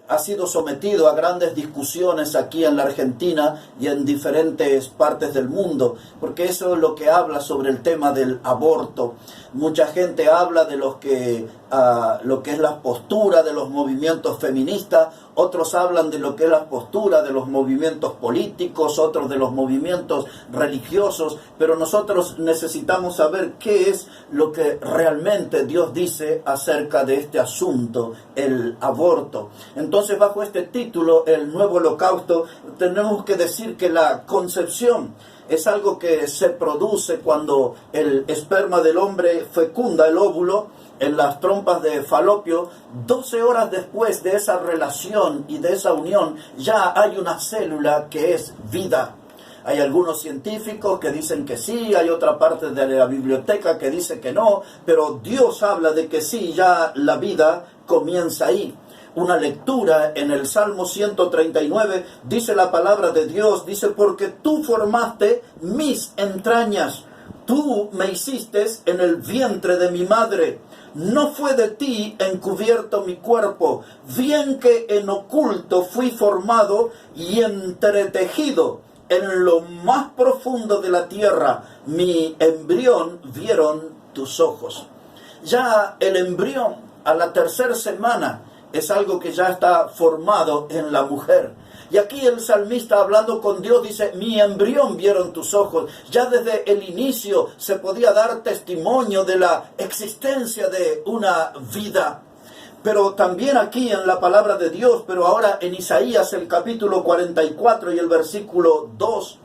ha sido sometido a grandes discusiones aquí en la Argentina y en diferentes partes del mundo, porque eso es lo que habla sobre el tema del aborto. Mucha gente habla de lo que es la postura de los movimientos feministas, otros hablan de lo que es la postura de los movimientos políticos, otros de los movimientos religiosos, pero nosotros necesitamos saber qué es lo que realmente Dios dice acerca de este asunto, el aborto. Entonces, bajo este título, el nuevo holocausto, tenemos que decir que la concepción es algo que se produce cuando el esperma del hombre fecunda el óvulo en las trompas de Falopio. 12 horas después de esa relación y de esa unión, ya hay una célula que es vida. Hay algunos científicos que dicen que sí, hay otra parte de la biblioteca que dice que no, pero Dios habla de que sí, ya la vida comienza ahí. Una lectura en el Salmo 139, dice la palabra de Dios, dice: porque tú formaste mis entrañas, tú me hiciste en el vientre de mi madre. No fue de ti encubierto mi cuerpo, bien que en oculto fui formado y entretejido. En lo más profundo de la tierra, mi embrión vieron tus ojos. Ya el embrión, a la tercera semana, es algo que ya está formado en la mujer. Y aquí el salmista, hablando con Dios, dice: mi embrión vieron tus ojos. Ya desde el inicio se podía dar testimonio de la existencia de una vida. Pero también aquí en la palabra de Dios, pero ahora en Isaías, el capítulo 44 y el versículo 2,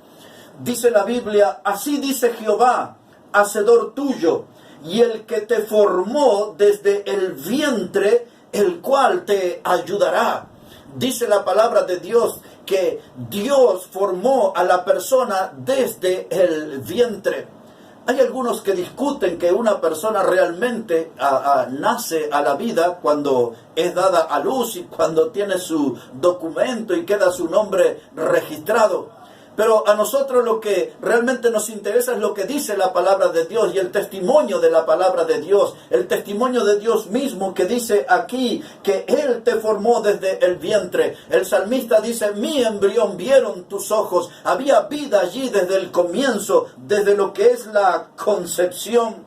dice la Biblia: así dice Jehová, hacedor tuyo, y el que te formó desde el vientre, el cual te ayudará. Dice la palabra de Dios que Dios formó a la persona desde el vientre. Hay algunos que discuten que una persona realmente nace a la vida cuando es dada a luz y cuando tiene su documento y queda su nombre registrado. Pero a nosotros lo que realmente nos interesa es lo que dice la palabra de Dios y el testimonio de la palabra de Dios, el testimonio de Dios mismo que dice aquí que Él te formó desde el vientre. El salmista dice: mi embrión vieron tus ojos. Había vida allí desde el comienzo, desde lo que es la concepción.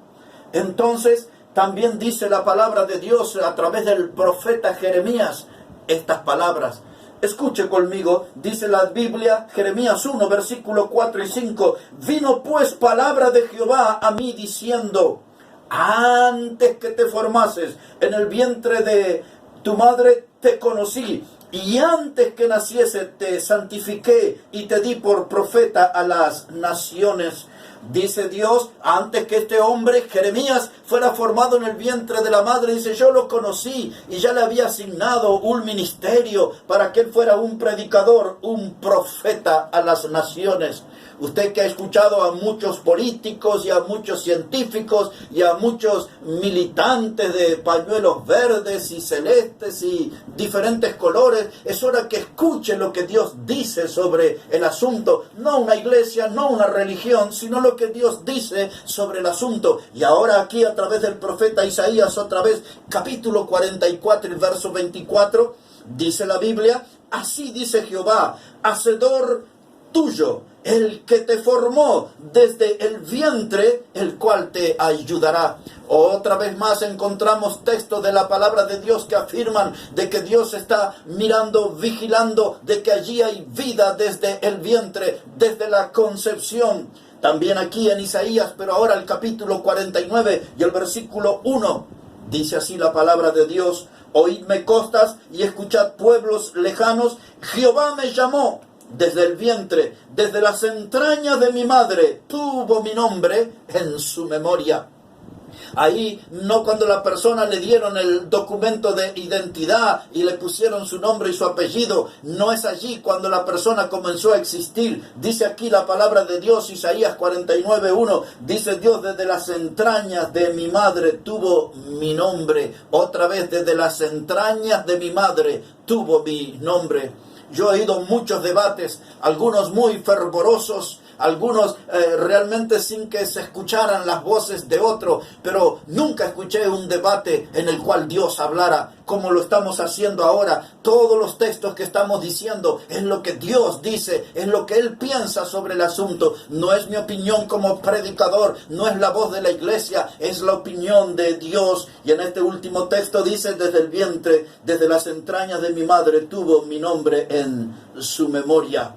Entonces, también dice la palabra de Dios a través del profeta Jeremías estas palabras. Escuche conmigo, dice la Biblia, Jeremías 1, versículo 4 y 5. Vino pues palabra de Jehová a mí diciendo: antes que te formases en el vientre de tu madre te conocí, y antes que naciese te santifiqué y te di por profeta a las naciones. Dice Dios, antes que este hombre, Jeremías, fuera formado en el vientre de la madre, dice: yo lo conocí y ya le había asignado un ministerio para que él fuera un predicador, un profeta a las naciones. Usted que ha escuchado a muchos políticos y a muchos científicos y a muchos militantes de pañuelos verdes y celestes y diferentes colores, es hora que escuche lo que Dios dice sobre el asunto. No una iglesia, no una religión, sino lo que Dios dice sobre el asunto. Y ahora aquí a través del profeta Isaías, otra vez, capítulo 44 y verso 24, dice la Biblia: así dice Jehová, hacedor tuyo, el que te formó desde el vientre, el cual te ayudará. Otra vez más encontramos textos de la palabra de Dios que afirman de que Dios está mirando, vigilando, de que allí hay vida desde el vientre, desde la concepción. También aquí en Isaías, pero ahora el capítulo 49 y el versículo 1, dice así la palabra de Dios: oídme costas y escuchad pueblos lejanos, Jehová me llamó desde el vientre, desde las entrañas de mi madre, tuvo mi nombre en su memoria. Ahí no cuando la persona le dieron el documento de identidad y le pusieron su nombre y su apellido, no es allí cuando la persona comenzó a existir. Dice aquí la palabra de Dios, Isaías 49:1, dice Dios: desde las entrañas de mi madre tuvo mi nombre. Otra vez, desde las entrañas de mi madre tuvo mi nombre. Yo he oído muchos debates, algunos muy fervorosos, algunos realmente sin que se escucharan las voces de otro, pero nunca escuché un debate en el cual Dios hablara como lo estamos haciendo ahora. Todos los textos que estamos diciendo es lo que Dios dice, es lo que Él piensa sobre el asunto. No es mi opinión como predicador, no es la voz de la iglesia, es la opinión de Dios. Y en este último texto dice: desde el vientre, desde las entrañas de mi madre, tuvo mi nombre en su memoria.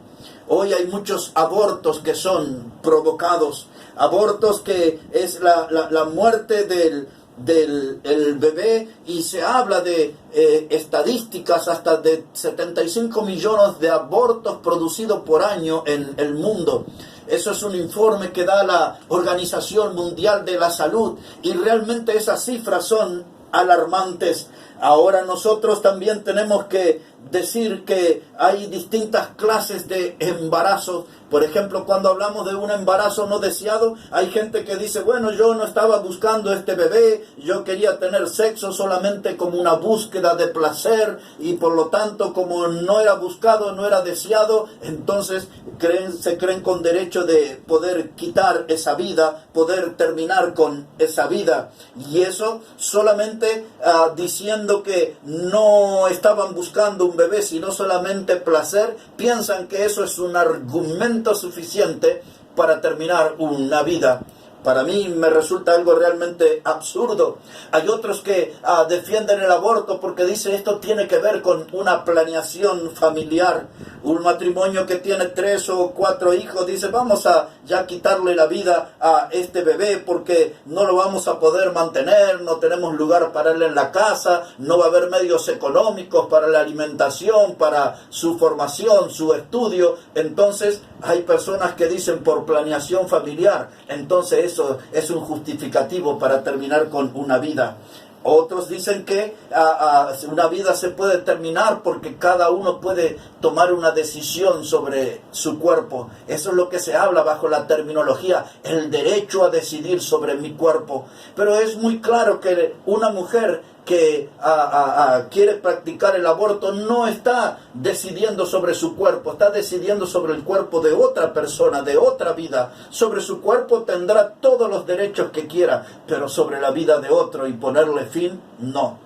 Hoy hay muchos abortos que son provocados, abortos que es la muerte del bebé, y se habla de estadísticas hasta de 75 millones de abortos producidos por año en el mundo. Eso es un informe que da la Organización Mundial de la Salud, y realmente esas cifras son alarmantes. Ahora nosotros también tenemos que decir que hay distintas clases de embarazos. Por ejemplo, cuando hablamos de un embarazo no deseado, hay gente que dice: bueno, yo no estaba buscando este bebé, yo quería tener sexo solamente como una búsqueda de placer, y por lo tanto, como no era buscado, no era deseado, entonces se creen con derecho de poder quitar esa vida, poder terminar con esa vida. Y eso solamente diciendo que no estaban buscando un bebé, sino solamente placer, piensan que eso es un argumento suficiente para terminar una vida. Para mí me resulta algo realmente absurdo. Hay otros que defienden el aborto porque dicen: esto tiene que ver con una planeación familiar. Un matrimonio que tiene 3 o 4 hijos dice: vamos a ya quitarle la vida a este bebé porque no lo vamos a poder mantener, no tenemos lugar para él en la casa, no va a haber medios económicos para la alimentación, para su formación, su estudio. Entonces hay personas que dicen: por planeación familiar. Entonces eso es un justificativo para terminar con una vida. Otros dicen que una vida se puede terminar porque cada uno puede tomar una decisión sobre su cuerpo. Eso es lo que se habla bajo la terminología: el derecho a decidir sobre mi cuerpo. Pero es muy claro que una mujer que quiere practicar el aborto no está decidiendo sobre su cuerpo, está decidiendo sobre el cuerpo de otra persona, de otra vida. Sobre su cuerpo tendrá todos los derechos que quiera, pero sobre la vida de otro y ponerle fin, no.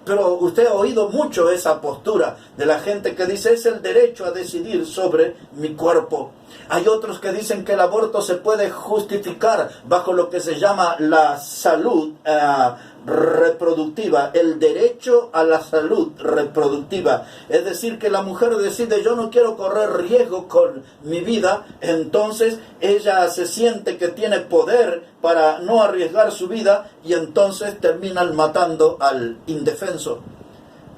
Pero usted ha oído mucho esa postura de la gente que dice: es el derecho a decidir sobre mi cuerpo. Hay otros que dicen que el aborto se puede justificar bajo lo que se llama la salud reproductiva, el derecho a la salud reproductiva. Es decir, que la mujer decide: yo no quiero correr riesgo con mi vida, entonces ella se siente que tiene poder para no arriesgar su vida, y entonces terminan matando al indefenso.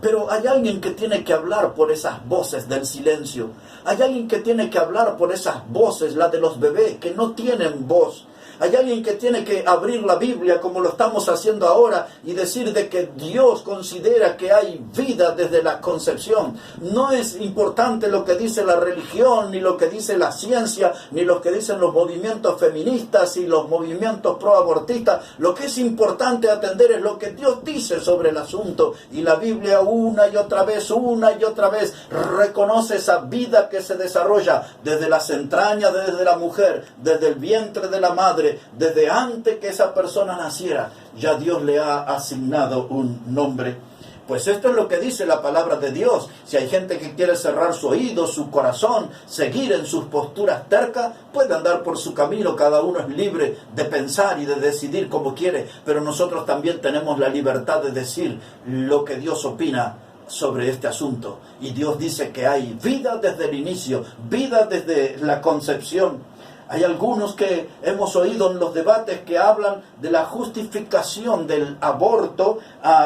Pero hay alguien que tiene que hablar por esas voces del silencio. Hay alguien que tiene que hablar por esas voces, la de los bebés que no tienen voz. Hay alguien que tiene que abrir la Biblia como lo estamos haciendo ahora y decir de que Dios considera que hay vida desde la concepción. No es importante lo que dice la religión, ni lo que dice la ciencia, ni lo que dicen los movimientos feministas y los movimientos proabortistas. Lo que es importante atender es lo que Dios dice sobre el asunto. Y la Biblia una y otra vez reconoce esa vida que se desarrolla desde las entrañas, desde la mujer, desde el vientre de la madre. Desde antes que esa persona naciera, ya Dios le ha asignado un nombre. Pues esto es lo que dice la palabra de Dios. Si hay gente que quiere cerrar su oído, su corazón, seguir en sus posturas tercas, puede andar por su camino. Cada uno es libre de pensar y de decidir como quiere. Pero nosotros también tenemos la libertad de decir lo que Dios opina sobre este asunto. Y Dios dice que hay vida desde el inicio, vida desde la concepción. Hay algunos que hemos oído en los debates que hablan de la justificación del aborto.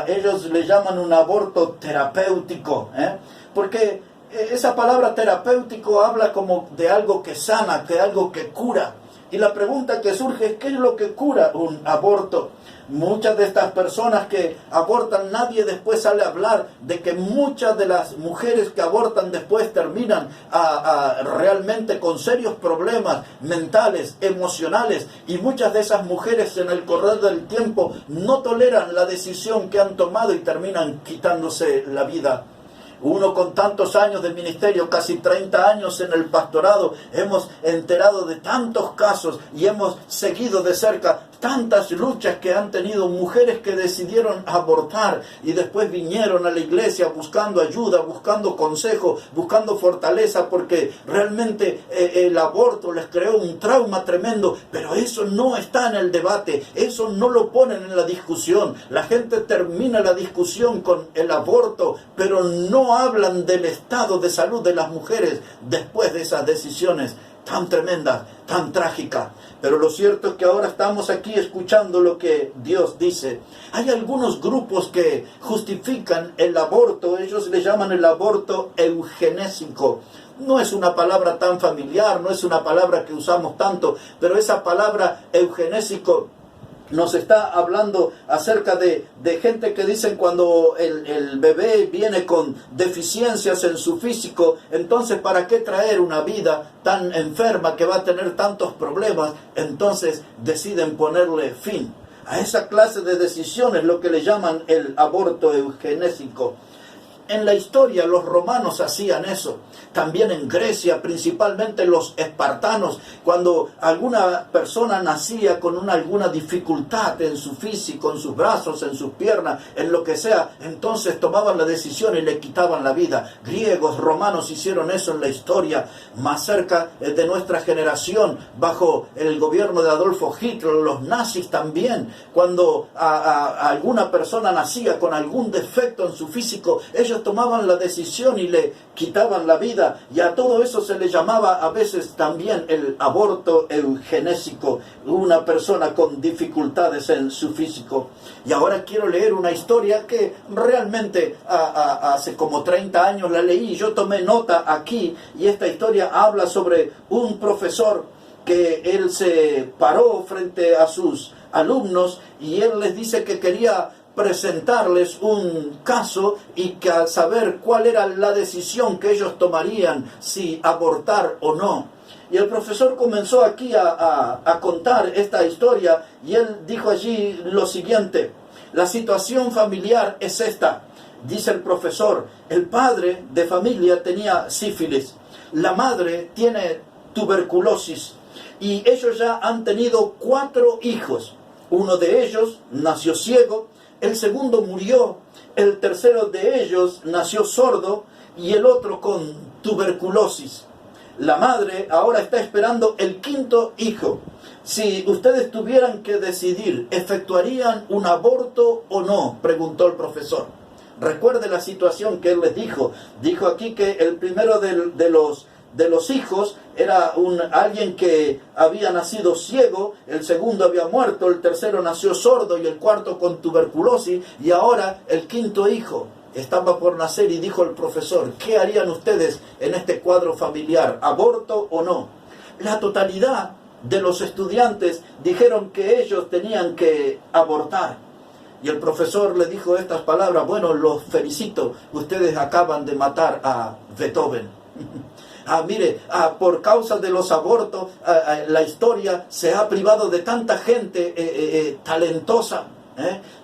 Ellos le llaman un aborto terapéutico, porque esa palabra terapéutico habla como de algo que sana, de algo que cura. Y la pregunta que surge es: ¿qué es lo que cura un aborto? Muchas de estas personas que abortan, nadie después sale a hablar de que muchas de las mujeres que abortan después terminan realmente con serios problemas mentales, emocionales, y muchas de esas mujeres en el correr del tiempo no toleran la decisión que han tomado y terminan quitándose la vida. Uno con tantos años de ministerio, casi 30 años en el pastorado, hemos enterado de tantos casos y hemos seguido de cerca tantas luchas que han tenido mujeres que decidieron abortar y después vinieron a la iglesia buscando ayuda, buscando consejo, buscando fortaleza, porque realmente el aborto les creó un trauma tremendo. Pero eso no está en el debate, eso no lo ponen en la discusión. La gente termina la discusión con el aborto, pero no hablan del estado de salud de las mujeres después de esas decisiones tan tremendas, tan trágicas. Pero lo cierto es que ahora estamos aquí escuchando lo que Dios dice. Hay algunos grupos que justifican el aborto, ellos le llaman el aborto eugenésico. No es una palabra tan familiar, no es una palabra que usamos tanto, pero esa palabra eugenésico nos está hablando acerca de gente que dicen cuando el bebé viene con deficiencias en su físico, entonces ¿para qué traer una vida tan enferma que va a tener tantos problemas? Entonces deciden ponerle fin a esa clase de decisiones, lo que le llaman el aborto eugenésico. En la historia los romanos hacían eso, también en Grecia, principalmente los espartanos. Cuando alguna persona nacía con alguna dificultad en su físico, en sus brazos, en sus piernas, en lo que sea, entonces tomaban la decisión y le quitaban la vida. Griegos, romanos hicieron eso en la historia. Más cerca de nuestra generación, bajo el gobierno de Adolfo Hitler, los nazis también, cuando alguna persona nacía con algún defecto en su físico, ellos tomaban la decisión y le quitaban la vida, y a todo eso se le llamaba a veces también el aborto eugenésico, una persona con dificultades en su físico. Y ahora quiero leer una historia que realmente hace como 30 años la leí, yo tomé nota aquí, y esta historia habla sobre un profesor que él se paró frente a sus alumnos y él les dice que quería presentarles un caso y que a saber cuál era la decisión que ellos tomarían, si abortar o no. Y el profesor comenzó aquí a contar esta historia y él dijo allí lo siguiente: la situación familiar es esta, dice el profesor. El padre de familia tenía sífilis, la madre tiene tuberculosis y ellos ya han tenido 4 hijos. Uno de ellos nació ciego, el segundo murió, el tercero de ellos nació sordo y el otro con tuberculosis. La madre ahora está esperando el 5.º hijo. Si ustedes tuvieran que decidir, ¿efectuarían un aborto o no?, preguntó el profesor. Recuerde la situación que él les dijo. Dijo aquí que el primero de los hijos era alguien que había nacido ciego, el segundo había muerto, el tercero nació sordo y el cuarto con tuberculosis, y ahora el 5.º hijo estaba por nacer. Y dijo el profesor: ¿qué harían ustedes en este cuadro familiar? ¿Aborto o no? La totalidad de los estudiantes dijeron que ellos tenían que abortar. Y el profesor le dijo estas palabras: bueno, los felicito, ustedes acaban de matar a Beethoven. Mire, por causa de los abortos, la historia se ha privado de tanta gente talentosa,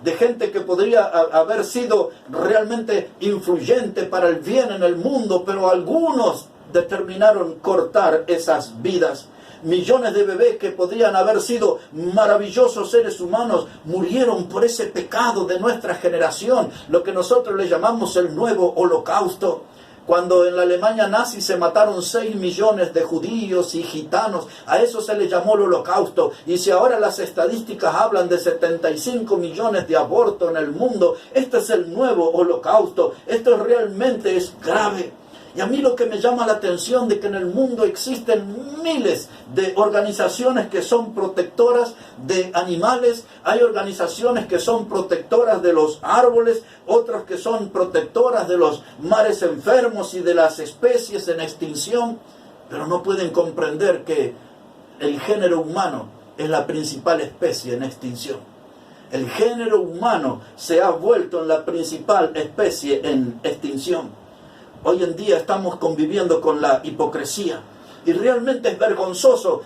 de gente que podría haber sido realmente influyente para el bien en el mundo, pero algunos determinaron cortar esas vidas. Millones de bebés que podrían haber sido maravillosos seres humanos murieron por ese pecado de nuestra generación, lo que nosotros le llamamos el nuevo holocausto. Cuando en la Alemania nazi se mataron 6 millones de judíos y gitanos, a eso se le llamó el holocausto. Y si ahora las estadísticas hablan de 75 millones de abortos en el mundo, este es el nuevo holocausto. Esto realmente es grave. Y a mí lo que me llama la atención de que en el mundo existen miles de organizaciones que son protectoras de animales, hay organizaciones que son protectoras de los árboles, otras que son protectoras de los mares enfermos y de las especies en extinción, pero no pueden comprender que el género humano es la principal especie en extinción. El género humano se ha vuelto en la principal especie en extinción. Hoy en día estamos conviviendo con la hipocresía. Y realmente es vergonzoso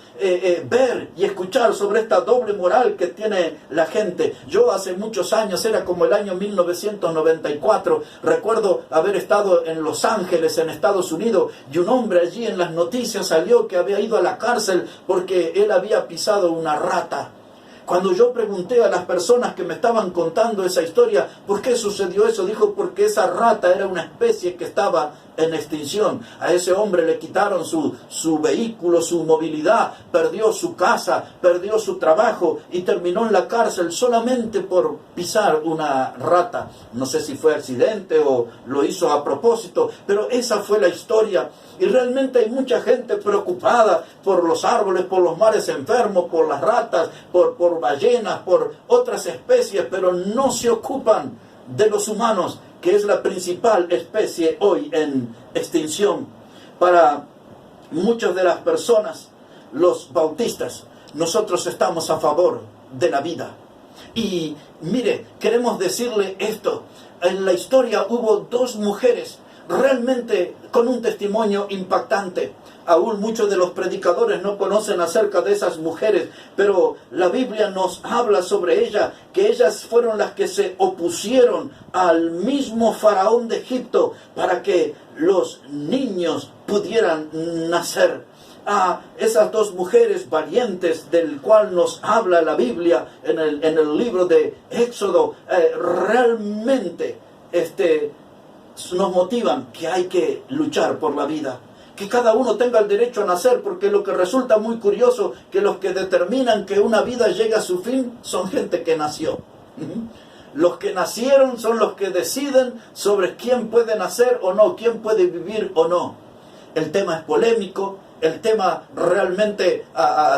ver y escuchar sobre esta doble moral que tiene la gente. Yo hace muchos años, era como el año 1994, recuerdo haber estado en Los Ángeles, en Estados Unidos, y un hombre allí en las noticias salió que había ido a la cárcel porque él había pisado una rata. Cuando yo pregunté a las personas que me estaban contando esa historia, ¿por qué sucedió eso? Dijo, porque esa rata era una especie que estaba en extinción. A ese hombre le quitaron su vehículo, su movilidad, perdió su casa, perdió su trabajo y terminó en la cárcel solamente por pisar una rata. No sé si fue accidente o lo hizo a propósito, pero esa fue la historia. Y realmente hay mucha gente preocupada por los árboles, por los mares enfermos, por las ratas, por ballenas, por otras especies, pero no se ocupan de los humanos, que es la principal especie hoy en extinción. Para muchas de las personas, los bautistas, nosotros estamos a favor de la vida. Y mire, queremos decirle esto. En la historia hubo dos mujeres realmente con un testimonio impactante. Aún muchos de los predicadores no conocen acerca de esas mujeres, pero la Biblia nos habla sobre ellas, que ellas fueron las que se opusieron al mismo faraón de Egipto para que los niños pudieran nacer. A esas dos mujeres valientes del cual nos habla la Biblia en el libro de Éxodo, realmente nos motivan que hay que luchar por la vida, que cada uno tenga el derecho a nacer, porque lo que resulta muy curioso, que los que determinan que una vida llega a su fin son gente que nació. Los que nacieron son los que deciden sobre quién puede nacer o no, quién puede vivir o no. El tema es polémico. El tema realmente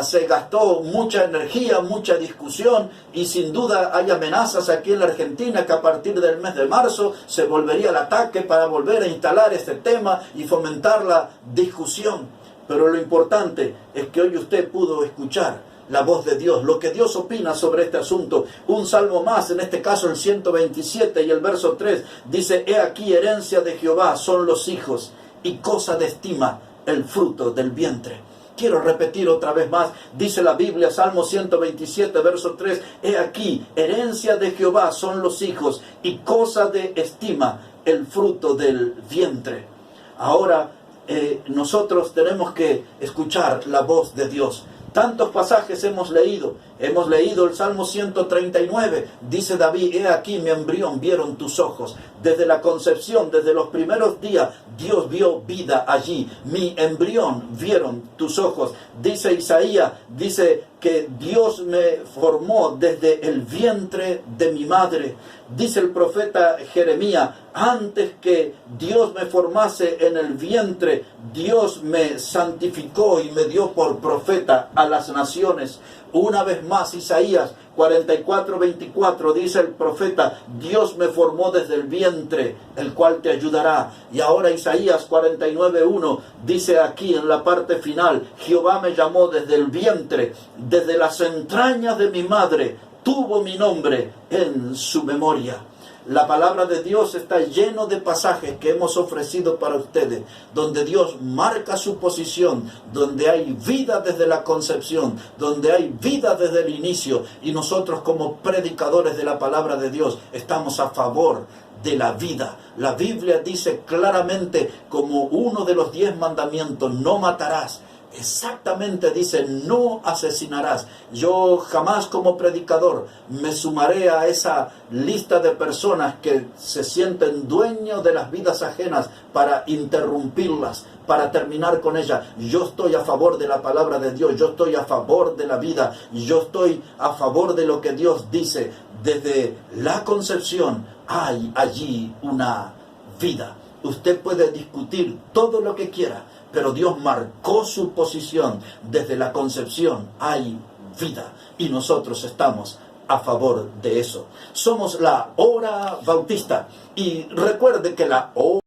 se gastó mucha energía, mucha discusión, y sin duda hay amenazas aquí en la Argentina que a partir del mes de marzo se volvería al ataque para volver a instalar este tema y fomentar la discusión. Pero lo importante es que hoy usted pudo escuchar la voz de Dios, lo que Dios opina sobre este asunto. Un salmo más, en este caso el 127 y el verso 3, dice: He aquí herencia de Jehová son los hijos, y cosa de estima el fruto del vientre. Quiero repetir otra vez más, dice la Biblia, Salmo 127, verso 3, He aquí, herencia de Jehová son los hijos, y cosa de estima el fruto del vientre. Ahora, nosotros tenemos que escuchar la voz de Dios. Tantos pasajes hemos leído el Salmo 139, dice David: He aquí mi embrión vieron tus ojos. Desde la concepción, desde los primeros días, Dios vio vida allí. Mi embrión vieron tus ojos. Dice Isaías, dice que Dios me formó desde el vientre de mi madre. Dice el profeta Jeremías: antes que Dios me formase en el vientre, Dios me santificó y me dio por profeta a las naciones. Una vez más, Isaías 44:24, dice el profeta: Dios me formó desde el vientre, el cual te ayudará. Y ahora Isaías 49:1 dice aquí en la parte final: Jehová me llamó desde el vientre, desde las entrañas de mi madre, tuvo mi nombre en su memoria. La palabra de Dios está lleno de pasajes que hemos ofrecido para ustedes, donde Dios marca su posición, donde hay vida desde la concepción, donde hay vida desde el inicio, y nosotros como predicadores de la palabra de Dios estamos a favor de la vida. La Biblia dice claramente, como uno de los 10 mandamientos: no matarás. Exactamente dice: no asesinarás. Yo jamás como predicador me sumaré a esa lista de personas que se sienten dueños de las vidas ajenas para interrumpirlas, para terminar con ellas. Yo estoy a favor de la palabra de Dios, yo estoy a favor de la vida, yo estoy a favor de lo que Dios dice. Desde la concepción hay allí una vida. Usted puede discutir todo lo que quiera, pero Dios marcó su posición. Desde la concepción hay vida, y nosotros estamos a favor de eso. Somos la Hora Bautista, y recuerde que la hora